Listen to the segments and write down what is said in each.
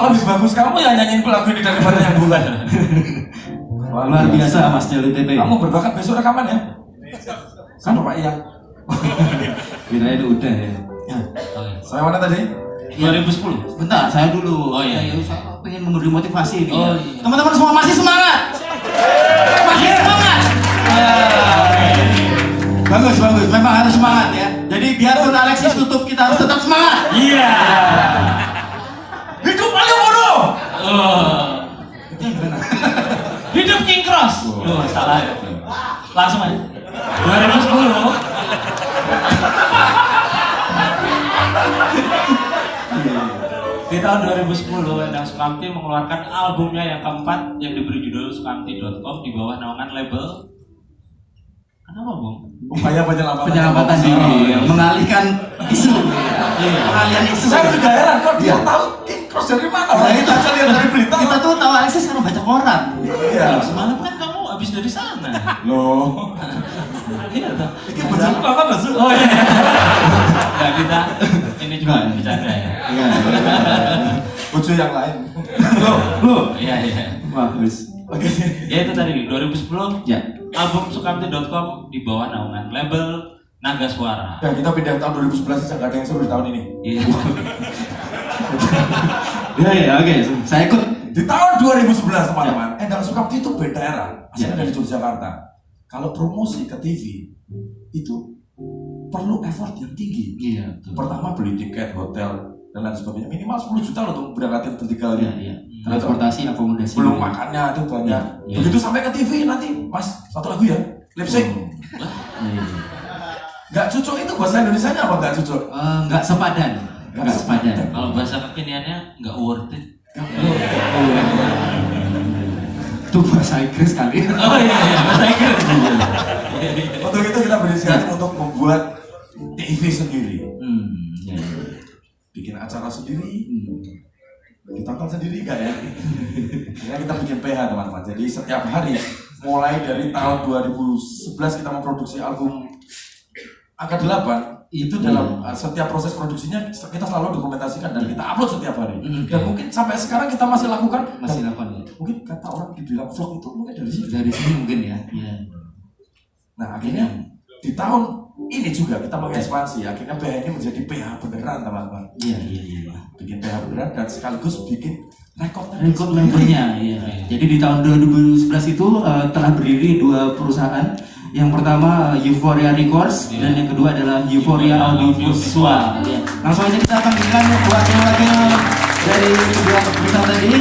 lebih bagus kamu yang nyanyiin lagu ini daripada yang bulan. Luar biasa Mas Jalil TP. Kamu berbakat besok rekaman ya? Kan Pak Iya. Kira itu udah ya. Saya mana tadi? 2010. Bentar, saya dulu. Oh iya. Saya pengen memberi motivasi ini. Oh, Ya. iya. Teman-teman semua masih semangat. Masih semangat. Bagus. Memang harus semangat ya. Jadi biarpun Alexis tutup, kita harus tetap semangat. Iya. Hidup Malioboro! Hidup King Cross. Loh, salah. Langsung aja. 2010. Di tahun 2010, Endang Sukamti mengeluarkan albumnya yang keempat yang diberi judul Sukamti.com di bawah naungan label. Kenapa, Bung? Upaya Penyelamatan diri, mengalihkan isu. Pengalihan isu. Saya juga heran kok dia tahu King Cross dari mana? Nah, Kita aja lihat dari berita. Kita tuh tahu Alexis karena baca koran. Iya. Semalam kan kamu habis dari sana. Loh. Iya, toh. Ini betul apa betul? Oh iya. Enggak, kita ini cuma bercanda ya. Iya. Bojo yang lain. Loh. Iya. Bagus. Oke. Ya itu tadi 2010. Ya. Album Sukamti.com di bawah naungan label Naga Suara. Ya kita pindah tahun 2011 saja, nggak ada yang seru di tahun ini. Iya. Ya, oke. Saya ikut. Di tahun 2011 teman-teman, Endang Sukamti itu beda era, asalnya dari Yogyakarta. Kalau promosi ke TV itu perlu effort yang tinggi. Iya. Pertama beli tiket, hotel dan lain sebagainya, minimal 10 juta loh untuk berangkatin bertiga hari. Iya. Transportasi, akomodasi. Belum makannya itu banyak. Iya. Begitu sampai ke TV nanti, Mas, satu lagu ya, lip sync. Nggak cocok itu bahasa Indonesianya apa nggak cocok? Nggak sepadan. Nggak sepadan. Kalau bahasa kekiniannya nggak worth it. Itu bahasa Inggris kali. Oh iya, bahasa Inggris. Untuk itu kita berinisiatif untuk membuat TV sendiri, Ya. bikin acara sendiri, ditonton sendiri nggak ya? Akhirnya kita bikin PH teman-teman. Jadi setiap hari, mulai dari tahun 2011 kita memproduksi album Angka 8. Itu dalam setiap proses produksinya kita selalu dokumentasikan dan kita upload setiap hari. Dan mungkin sampai sekarang kita masih lakukan. Masih lakukan ya. Mungkin kata orang dibilang vlog itu mungkin dari sini. Dari sini mungkin ya. Iya. Nah akhirnya di tahun ini juga kita mengekspansi. Akhirnya PH ini menjadi PH beneran teman-teman. Iya. Bikin PH beneran dan sekaligus bikin rekod labelnya. Iya. Jadi di tahun 2011 itu telah berdiri dua perusahaan. Yang pertama Euphoria Records dan yang kedua adalah Euphoria Audiovisual. Ya. Langsung aja kita akan berikan wakil-wakil dari dua perusahaan tadi,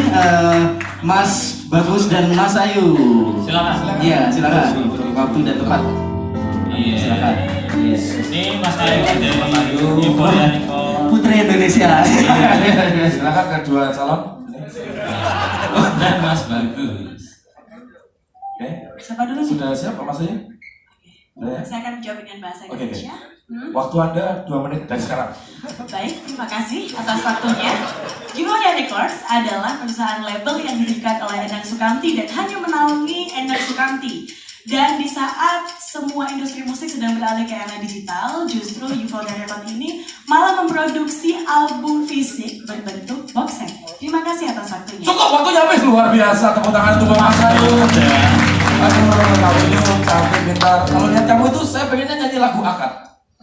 Mas Bagus dan Mas Ayu. Silakan. Iya, silakan. Waktu dan tempat. Iya. Silakan. Yes. Ini Mas Ayu dari Euphoria Records. Putri Indonesia. Silakan kedua calon. Dan Mas Bagus. Oke. Siapa dulu nih? Sudah siap Pak Mas Ayu? Saya akan menjawab dengan bahasa Oke. Indonesia. Waktu Anda 2 menit dari sekarang. Baik, terima kasih atas waktunya. Euphoria Records adalah perusahaan label yang didirikan oleh Endang Sukamti dan hanya menaungi Endang Sukamti. Dan di saat semua industri musik sedang beralih ke era digital, justru Euphoria Records ini malah memproduksi album fisik berbentuk box set. Terima kasih atas waktunya. Cukup, waktunya habis. Luar biasa, tepuk tangan untuk Mas Ayu. Aduh, kamu ini cantik, pintar. Kalau lihat kamu itu, saya pengennya nyanyi lagu akad.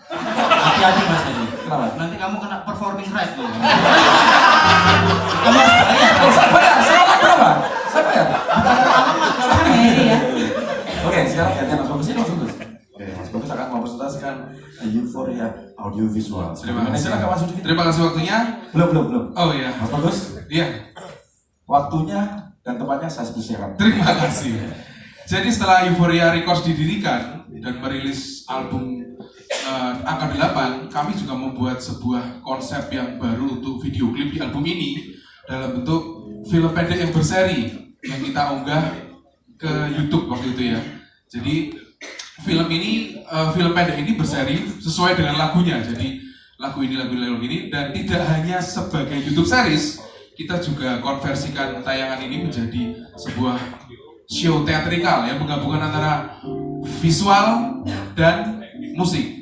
Hati-hati Mas Ayu. Kenapa? Nanti kamu kena performing right loh. Kamu saya bayar, saya berapa? Saya bayar. Ya. Oke, sekarang gantian Mas Bagus ini Mas Bagus. Oke, Mas Bagus akan mempresentasikan Euphoria Audiovisual. Terima kasih. Silakan Mas Yudi. Terima kasih waktunya. Belum. Oh iya. Mas Bagus, Iya. waktunya dan tempatnya saya persilakan. Terima kasih. Jadi setelah Euphoria Records didirikan dan merilis album Angka 8, kami juga membuat sebuah konsep yang baru untuk video klip di album ini dalam bentuk film pendek yang berseri yang kita unggah ke YouTube waktu itu ya. Jadi film pendek ini berseri sesuai dengan lagunya. Jadi lagu ini dan tidak hanya sebagai YouTube series, kita juga konversikan tayangan ini menjadi sebuah show teatrikal yang menggabungkan antara visual dan musik.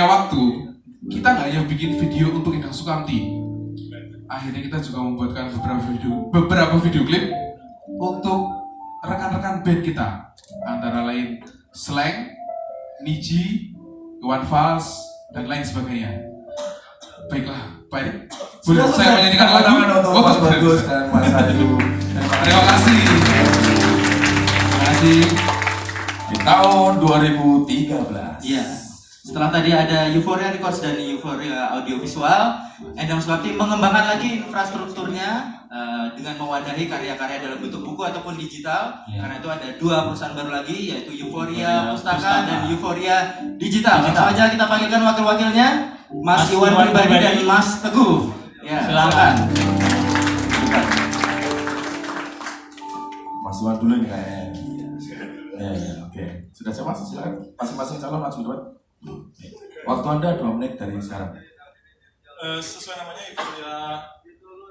berjalannya waktu, kita nggak hanya bikin video untuk Endang Sukamti. Akhirnya kita juga membuatkan beberapa video klip untuk rekan-rekan band kita, antara lain Slang, Niji, Iwan Fals, dan lain sebagainya. Baiklah, baik. Boleh saya menyanyikan lagu? Untuk Mas Bagus dan Mas Adu. Terima kasih. Terima kasih. Di tahun 2013. Iya. Setelah tadi ada Euphoria Records dan Euphoria Audiovisual, Endang Sukamti mengembangkan lagi infrastrukturnya dengan mewadahi karya-karya dalam bentuk buku ataupun digital. Karena itu ada 2 perusahaan baru lagi, yaitu Euphoria Pustaka dan Euphoria Digital. Langsung aja kita panggilkan wakil-wakilnya, Mas Iwan Pribadi dan Mas Teguh. Ya, silakan. Mas Iwan dulu nih kayaknya. Ya, oke. Sudah siap Mas, silakan. Masing-masing calon maju depan. Waktu Anda 2 menit dari sekarang. Sesuai namanya, Euphoria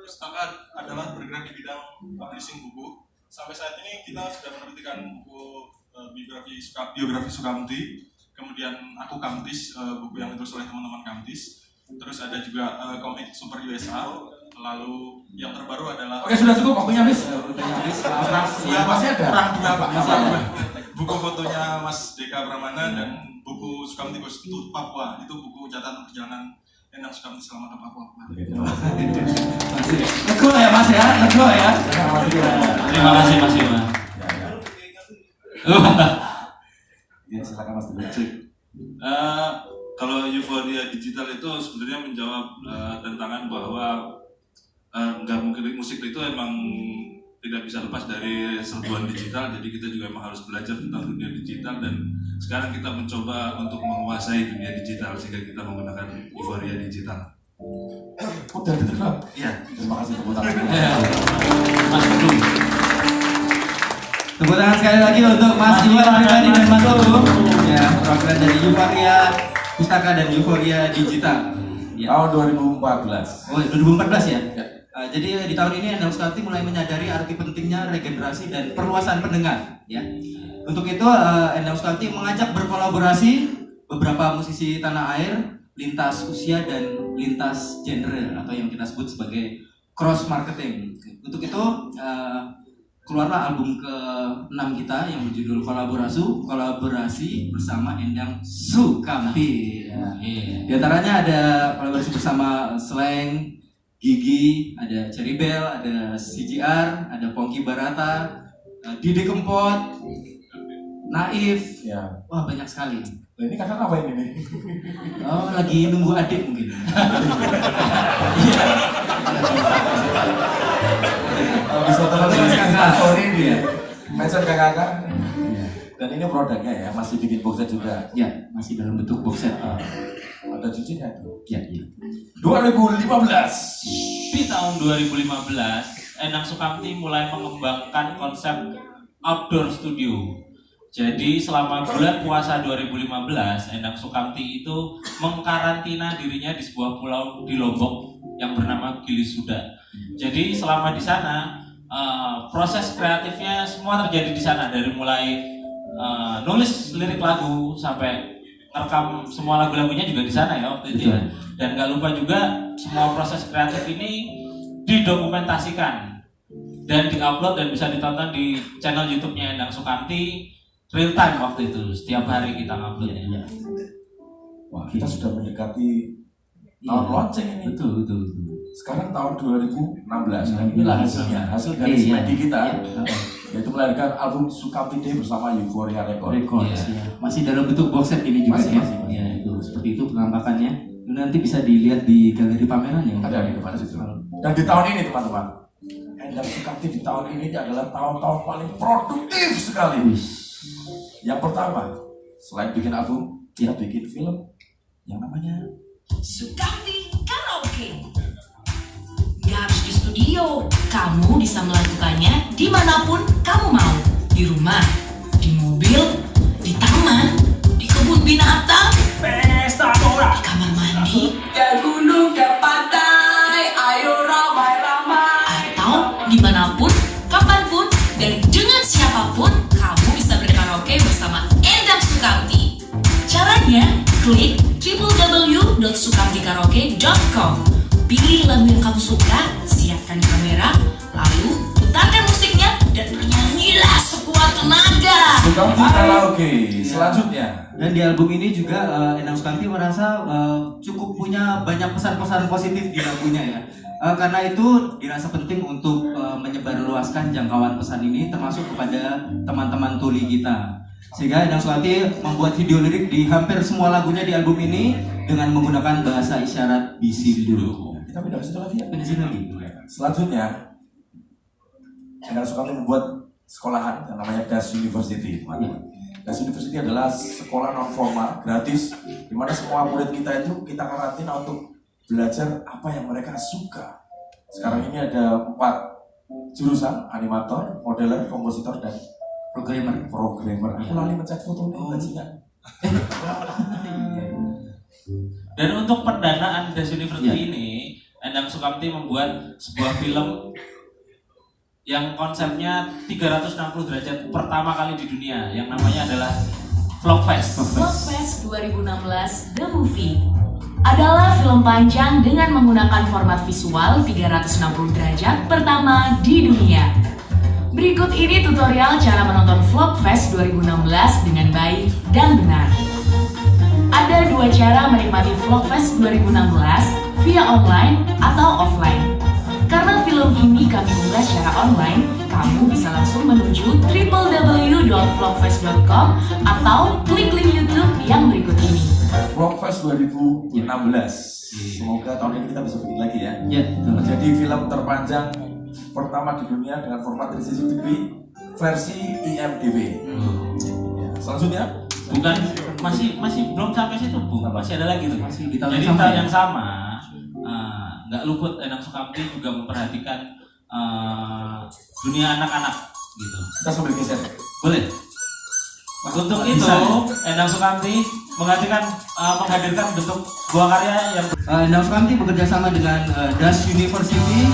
Pustaka adalah bergerak di bidang publishing buku. Sampai saat ini kita sudah menerbitkan buku biografi Sukamti, kemudian Aku Kamtis, buku yang ditulis oleh teman-teman Kamtis. Terus ada juga komik Super USA. Lalu yang terbaru adalah Oke, sudah cukup waktunya habis. Masih ada. Perang Dua, Pak. Masih ada. Buku fotonya Mas Deka Pramana dan buku Sukamti Goes to Papua, itu buku catatan perjalanan Endang Sukamti selama ke Papua. Lego ya Mas ya, lego ya. Terima kasih Mas Iwan. Ya, silakan Mas Teguh. Kalau Euphoria Digital itu sebenarnya menjawab tantangan bahwa nggak mungkin musik itu emang tidak bisa lepas dari serbuan digital, jadi kita juga emang harus belajar tentang dunia digital, dan sekarang kita mencoba untuk menguasai dunia digital sehingga kita menggunakan Euphoria Digital. Udah diterima. Iya. Terima kasih tepuk tangan. Mas Teguh. Tepuk tangan sekali lagi untuk Mas Iwan Pribadi dan Mas Teguh. Ya, perwakilan dari Euphoria Pustaka dan Euphoria Digital. Ya. Tahun 2014. Oh, 2014 ya? Jadi di tahun ini Endang Sukamti mulai menyadari arti pentingnya regenerasi dan perluasan pendengar. Ya. Untuk itu Endang Sukamti mengajak berkolaborasi beberapa musisi tanah air, lintas usia dan lintas genre atau yang kita sebut sebagai cross marketing. Untuk itu keluarlah album ke-6 kita yang berjudul Kolaborasi bersama Endang Sukamti. Ya. Di antaranya ada kolaborasi bersama Slang, Gigi, ada Cherry Bell, ada CGR, ada Pongki Barata, Didi Kempot, Naif. Ya. Wah, banyak sekali. Nah, ini kakak ngapain ini? Oh, lagi nunggu adik mungkin. Bisa terus kakak. story ini ya. Mention kakak. Dan ini produknya ya, masih bikin box set juga. Ya, masih dalam bentuk box set. Ada cincinnya tuh. Ya, ya. 2015. Di tahun 2015, Endang Sukamti mulai mengembangkan konsep outdoor studio. Jadi selama bulan puasa 2015, Endang Sukamti itu mengkarantina dirinya di sebuah pulau di Lombok yang bernama Gili Suda. Jadi selama di sana, proses kreatifnya semua terjadi di sana, dari mulai nulis lirik lagu sampai rekam semua lagu-lagunya juga di sana ya waktu itu. Dan gak lupa juga semua proses kreatif ini didokumentasikan dan diupload dan bisa ditonton di channel YouTube-nya Endang Sukamti real time waktu itu, setiap hari kita uploadnya. Wah, kita sudah mendekati tahun launching ini. Betul. Sekarang tahun 2016. Dan inilah hasilnya, hasil dari semedi kita. Yaitu melahirkan album Sukamti Day bersama Euphoria Records. Ya. Masih dalam bentuk box set ini juga ya. Ya, itu seperti itu penampakannya. Nanti bisa dilihat di galeri pameran ya. Ada di depan situ. Dan di tahun ini teman-teman, Endang Sukamti di tahun ini adalah tahun-tahun paling produktif sekali. Yang pertama, selain bikin album, dia bikin film yang namanya Sukamti Karaoke. Gak harus di studio, kamu bisa melakukannya dimanapun kamu mau. Di rumah, di mobil, di taman, di kebun binatang, Pesta bola. di kamar mandi, Ke gunung, ke pantai, ayo ramai-ramai. atau dimanapun, kapanpun, dan dengan siapapun, kamu bisa berkaraoke bersama Endang Sukamti. Caranya, klik www www.sukamtikaraoke.com. Pilih lagu yang kamu suka, siapkan kamera, lalu putarkan musiknya dan bernyanyilah sekuat tenaga. Sukamti Karaoke selanjutnya. Dan di album ini juga Endang Sukamti merasa cukup punya banyak pesan-pesan positif di lagunya ya. Karena itu dirasa penting untuk menyebarluaskan jangkauan pesan ini termasuk kepada teman-teman tuli kita. Sehingga Endang Sukamti membuat video lirik di hampir semua lagunya di album ini dengan menggunakan bahasa isyarat Bisindo. Kita pindah ke situ lagi ya. Pindah sini lagi. Selanjutnya, Endang Sukamti membuat sekolahan yang namanya Das University, teman-teman. Das University adalah sekolah non formal gratis di mana semua murid kita itu kita karantina untuk belajar apa yang mereka suka. Sekarang ini ada 4 jurusan: animator, modeler, kompositor, dan programmer. Aku lali mencet fotonya, bajingan. Dan untuk pendanaan Das University ini, Endang Sukamti membuat sebuah film yang konsepnya 360 derajat pertama kali di dunia, yang namanya adalah Vlogfest. Vlogfest 2016 The Movie adalah film panjang dengan menggunakan format visual 360 derajat pertama di dunia. Berikut ini tutorial cara menonton Vlogfest 2016 dengan baik dan benar. Ada 2 cara menikmati Vlogfest 2016, via online atau offline. Karena film ini kami unggah secara online, kamu bisa langsung menuju www.vlogfest.com atau klik link YouTube yang berikut ini. Vlogfest 2016. Semoga tahun ini kita bisa bikin lagi ya. Ya, Menjadi film terpanjang pertama di dunia dengan format 360 degree versi IMDb. Ya, selanjutnya Bukan, masih belum sampai situ, Bu. Masih ada lagi tuh. Masih di tahun Jadi yang sama, tahun ya? yang sama, nggak luput Endang Sukamti juga memperhatikan dunia anak-anak gitu. kita sambil geser. Boleh. Untuk itu, Bisa, ya? Endang Sukamti menghadirkan bentuk buah karya yang Endang Sukamti bekerja sama dengan Das University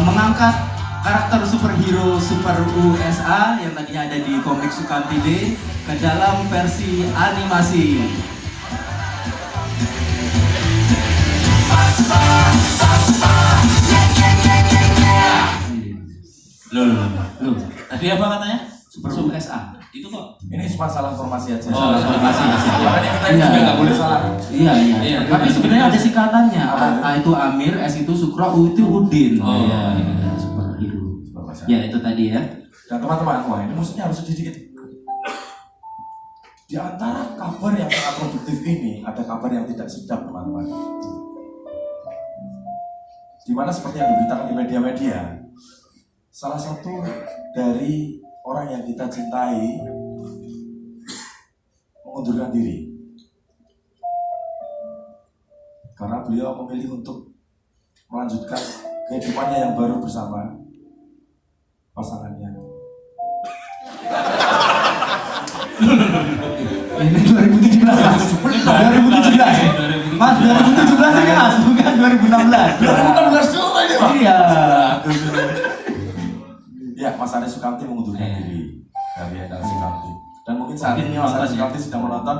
mengangkat karakter superhero Super USA yang tadinya ada di komik Sukamti Day ke dalam versi animasi. Loh. Tadi apa katanya? Super USA. Itu kok. Ini cuma salah formasi aja. Oh, salah formasi. Makanya kita Iya. juga nggak boleh salah. Iya. Iya. Tapi sebenarnya ada singkatannya. Apa itu? A itu Amir, S itu Sukro, U itu Udin. Oh. Iya. Superhero. Ya itu tadi ya. Dan teman-teman, wah ini musiknya harus sedikit. Di antara kabar yang sangat produktif ini, ada kabar yang tidak sedap, teman-teman. Dimana seperti yang diberitakan di media-media, salah satu dari orang yang kita cintai mengundurkan diri karena beliau memilih untuk melanjutkan kehidupannya yang baru bersama pasangannya. Ini 2017 Mas. 2017. Mas 2017 ini Mas, bukan 2016. 2016 juga ini, Pak. Iya. Ya, Mas Anies Sukamti mengundurkan diri dari Endang Sukamti. Dan mungkin saat ini Mas Anies Sukamti sedang menonton.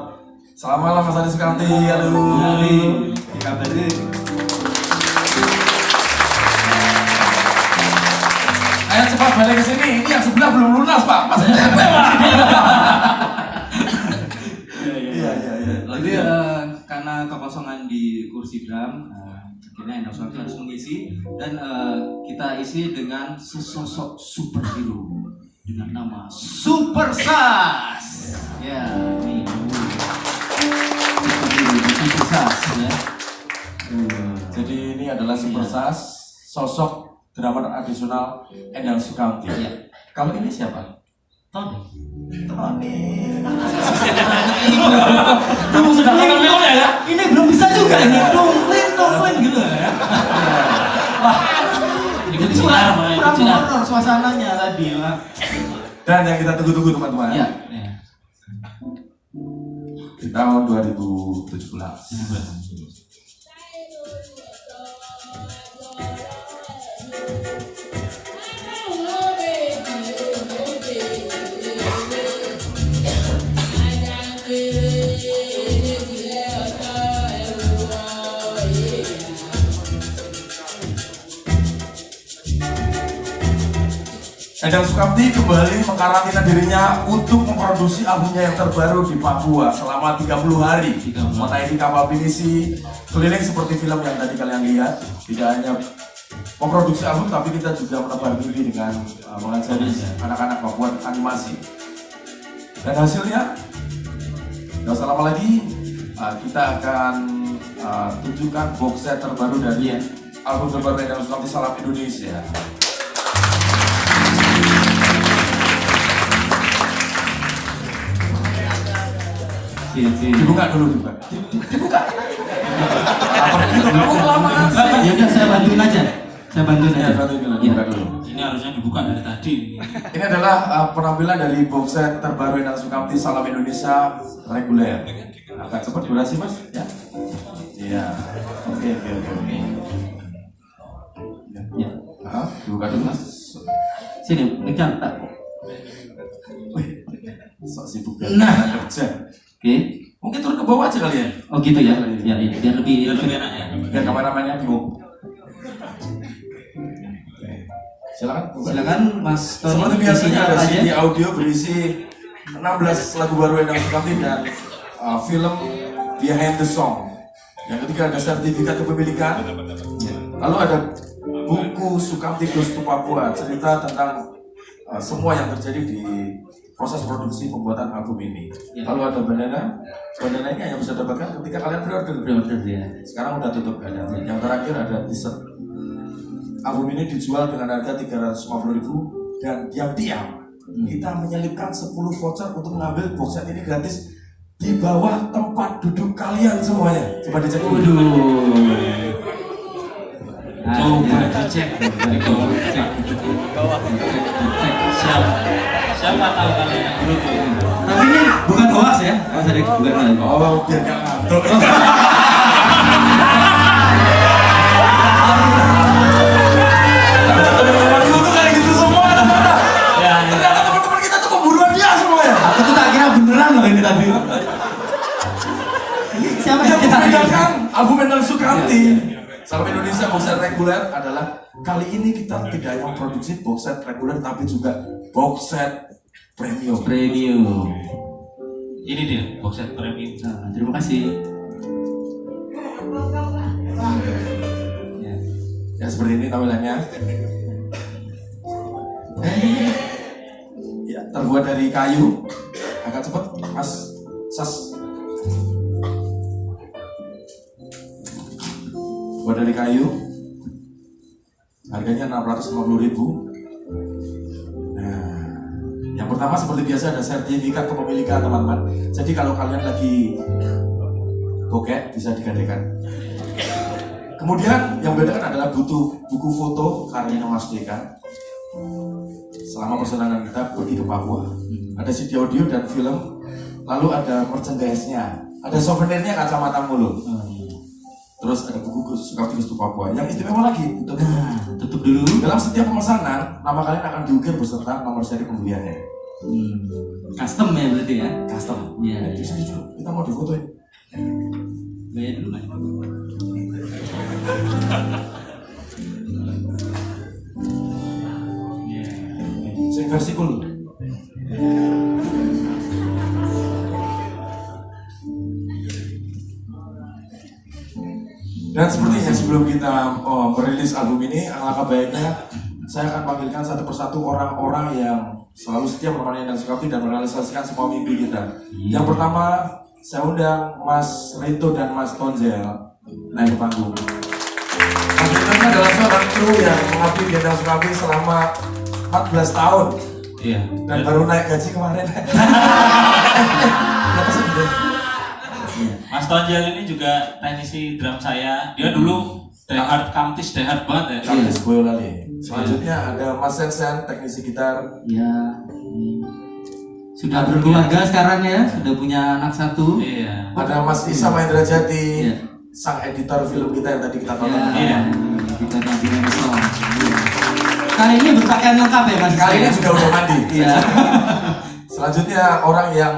Selamat malam Mas Anies Sukamti. Halo. Kabarnya. Ayo cepat balik ke sini. Ini yang sebelah belum lunas, Pak. Mas capek, Pak. Iya. Jadi karena kekosongan di kursi drum, akhirnya Endang Sukamti harus mengisi dan kita isi dengan sesosok superhero dengan nama Super Sas. Ya, ini Super Sas ya. Jadi ini adalah Super Sas, sosok drummer addisional Endang Sukamti. Iya. Kalau ini siapa? Tony. Kamu sudah ya? Ini belum bisa juga ini. Dongling gitu ya. Wah, Ikut sinar, Pak, ikut sinar. kurang suasananya tadi, Pak. Dan yang kita tunggu-tunggu, teman-teman. Ya. Di tahun 2017. Endang Sukamti kembali mengkarantina dirinya untuk memproduksi albumnya yang terbaru di Papua selama 30 hari. Menaiki kapal pinisi keliling seperti film yang tadi kalian lihat. Tidak hanya memproduksi album, tapi kita juga menebar mimpi dengan mengajari anak-anak membuat animasi. Dan hasilnya, tidak usah lama lagi, kita akan tunjukkan box set terbaru dari album terbaru Endang Sukamti Salam Indonesia. Dibuka dulu juga. Dibuka. Kamu kelamaan sih. Ya udah saya bantuin aja. Saya bantuin aja. Dibuka dulu. Ini harusnya dibuka dari tadi. Ini adalah penampilan dari box set terbaru Endang Sukamti Salam Indonesia reguler. Akan cepat durasi mas, ya? Iya. Oke. Ya. Dibuka dulu mas. Sini, pegang tak. Wih, sok sibuk Nah. kerja. Oke. Mungkin turun ke bawah aja kali ya. Oh gitu ya. Ya, biar lebih enak ya. Biar kameramennya bingung. Silakan. Silakan Mas Tony. Seperti biasanya ada isinya apa CD aja? audio berisi 16 lagu baru Endang Sukamti dan film Behind the Song. Yang ketiga ada sertifikat kepemilikan. Lalu ada buku Sukamti Goes to Papua, cerita tentang semua yang terjadi di proses produksi pembuatan album ini. Lalu ada bandana ini yang bisa dapatkan ketika kalian pre-order. Ya. Sekarang udah tutup ada. Yang terakhir ada t-shirt. Album ini dijual dengan harga 350.000 dan diam-diam kita menyelipkan 10 voucher untuk mengambil box set ini gratis di bawah tempat duduk kalian semuanya. Coba dicek dulu. Coba dicek dari bawah. Cek. Siapa tahu kalian yang beruntung. Tapi ini bukan hoax ya, Mas Adik, bukan hoax. Oh, biar gak ngantuk. Teman-teman itu kayak gitu semua teman-teman. Ya, Ternyata teman-teman kita tuh pemburuan dia semuanya. Aku tuh tak kira beneran loh ini tadi. Ini siapa Yang yang kita membedakan album Endang Sukamti Salam Indonesia box set reguler adalah kali ini kita tidak hanya memproduksi box set reguler tapi juga box set premium. Premium. ini dia box set premium. Nah, terima kasih. Ya seperti ini tampilannya. Ya terbuat dari kayu. Agak cepet Mas Sas. Buat dari kayu. Harganya 650.000. Nah, yang pertama seperti biasa ada sertifikat kepemilikan teman-teman. Jadi kalau kalian lagi bokek bisa digadekan. Kemudian yang membedakan adalah butuh buku foto karyanya Mas Deka selama perjalanan kita pergi ke Papua. Ada CD audio dan film, lalu ada merchandise-nya, ada souvenirnya kacamata mulut. Terus ada buku Sukamti Goes to Papua. Yang istimewa lagi, Tutup dulu. dalam setiap pemesanan, nama kalian akan diukir beserta nomor seri pembeliannya. Custom ya berarti ya. Custom. Iya. Di sini dulu, kita mau difotoin. Bayar dulu. Sing versi cool. Dan sepertinya sebelum kita merilis album ini, alangkah baiknya saya akan panggilkan satu persatu orang-orang yang selalu setia menemani Endang Sukamti dan merealisasikan semua mimpi kita. Yang pertama, saya undang Mas Rito dan Mas Tonjel naik ke panggung. Mas Rito ini adalah seorang kru yang mengabdi di Endang Sukamti selama 14 tahun. Iya. Dan baru naik gaji kemarin. Mas Tonjel ini juga teknisi drum saya. Dia dulu diehard kamtis, diehard banget ya. Kamtis Boyolali. Selanjutnya ada Mas Sensen, teknisi gitar. Ya. Sudah berkeluarga sekarang ya, sudah punya anak satu. Iya. Ada Mas Isa Mahendra Jati, Iya. sang editor film kita yang tadi kita tonton. Iya. Kita ganti Renaissance. Kali ini berpakaian lengkap ya Mas. Kali ini juga udah mandi. Iya. Selanjutnya orang yang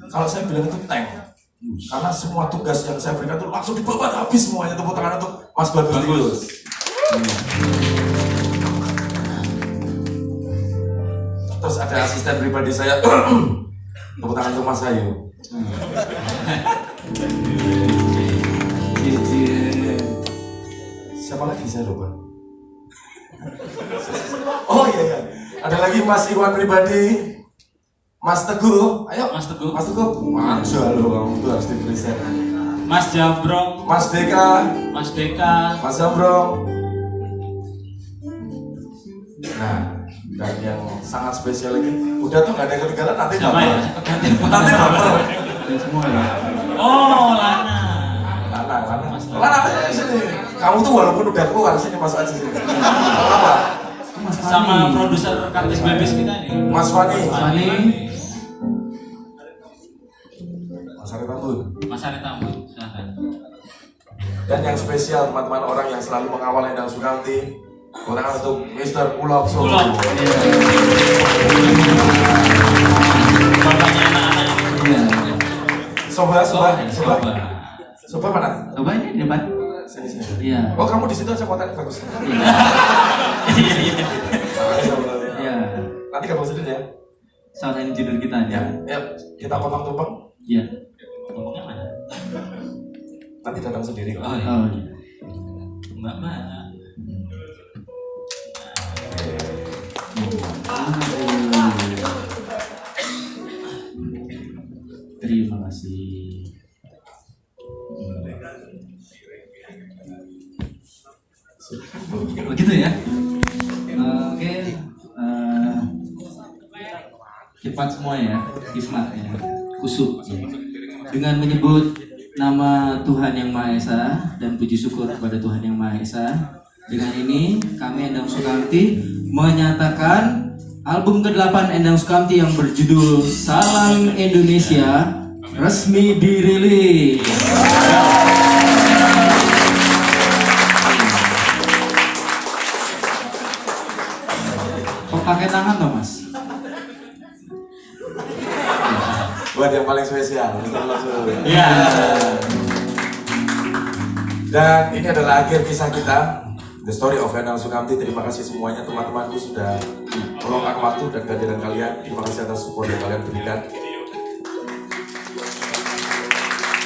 kalau saya bilang itu tank. Karena semua tugas yang saya berikan itu langsung dibabat habis semuanya. Tepuk tangan untuk Mas Bagus. Terus ada asisten pribadi saya. Tepuk tangan untuk Mas Ayu. Siapa lagi saya lupa? Oh iya. Ada lagi Mas Iwan pribadi. Mas Teguh, ayo Mas Teguh. Mas Teguh, manja lo kamu tuh harus dipresent. Mas Jambrong, Mas Deka, Mas Deka, Mas Jambrong. Nah, dan yang sangat spesial lagi, udah tuh nggak ada yang ketinggalan nanti siapa baper. ya? Nanti baper. Semua ya. Oh, Lana. Lana aja sini. Kamu tuh walaupun udah keluar sini masuk aja sini. Apa? Sama produser Kartis Bebis kita nih. Mas Fani. Fani. Mas Ari Tambun. Mas Ari Tambun, silakan. Dan yang spesial teman-teman orang yang selalu mengawal Endang Sukamti. Orang untuk Mr. Ulok Solo. Ulok. Bapaknya anak-anak. Iya. Soba mana? Coba ini di depan. Sini. Iya. Oh kamu di situ aja fotonya bagus. Iya. Nanti kamu sendiri ya. Sound engineer kita Ya, ya. kita potong tumpeng. Iya. Ngomongnya mana? Nanti datang sendiri. Oh, Oh, iya. iya. Mbak mana? Terima kasih. Begitu ya. Oke. Cepat semua ya. Hikmat ya. Kusuk. Dengan menyebut nama Tuhan Yang Maha Esa dan puji syukur kepada Tuhan Yang Maha Esa. Dengan ini kami Endang Sukamti menyatakan album ke-8 Endang Sukamti yang berjudul Salam Indonesia resmi dirilis. Kok pakai tangan toh Mas? Buat yang paling spesial, Mr. Ulok Solo. Iya. Dan ini adalah akhir kisah kita, The Story of Endang Sukamti. Terima kasih semuanya teman-temanku sudah meluangkan waktu dan kehadiran kalian. Terima kasih atas support yang kalian berikan.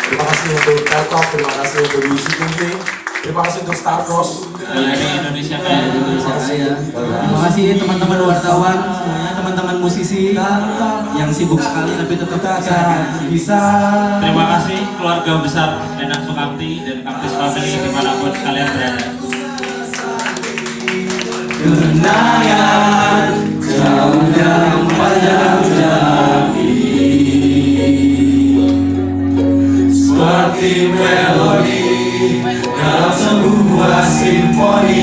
Terima kasih untuk Telkom, terima kasih untuk UCTV, terima kasih untuk Star Cross. Dari Indonesia Kaya. Terima kasih teman-teman wartawan, semuanya teman-teman musisi yang sibuk sekali tapi tetap bisa. Terima kasih keluarga besar Endang Sukamti dan Kamtis Family dimanapun kalian berada. Kenangan jauh yang panjang seperti melodi dalam sebuah simfoni.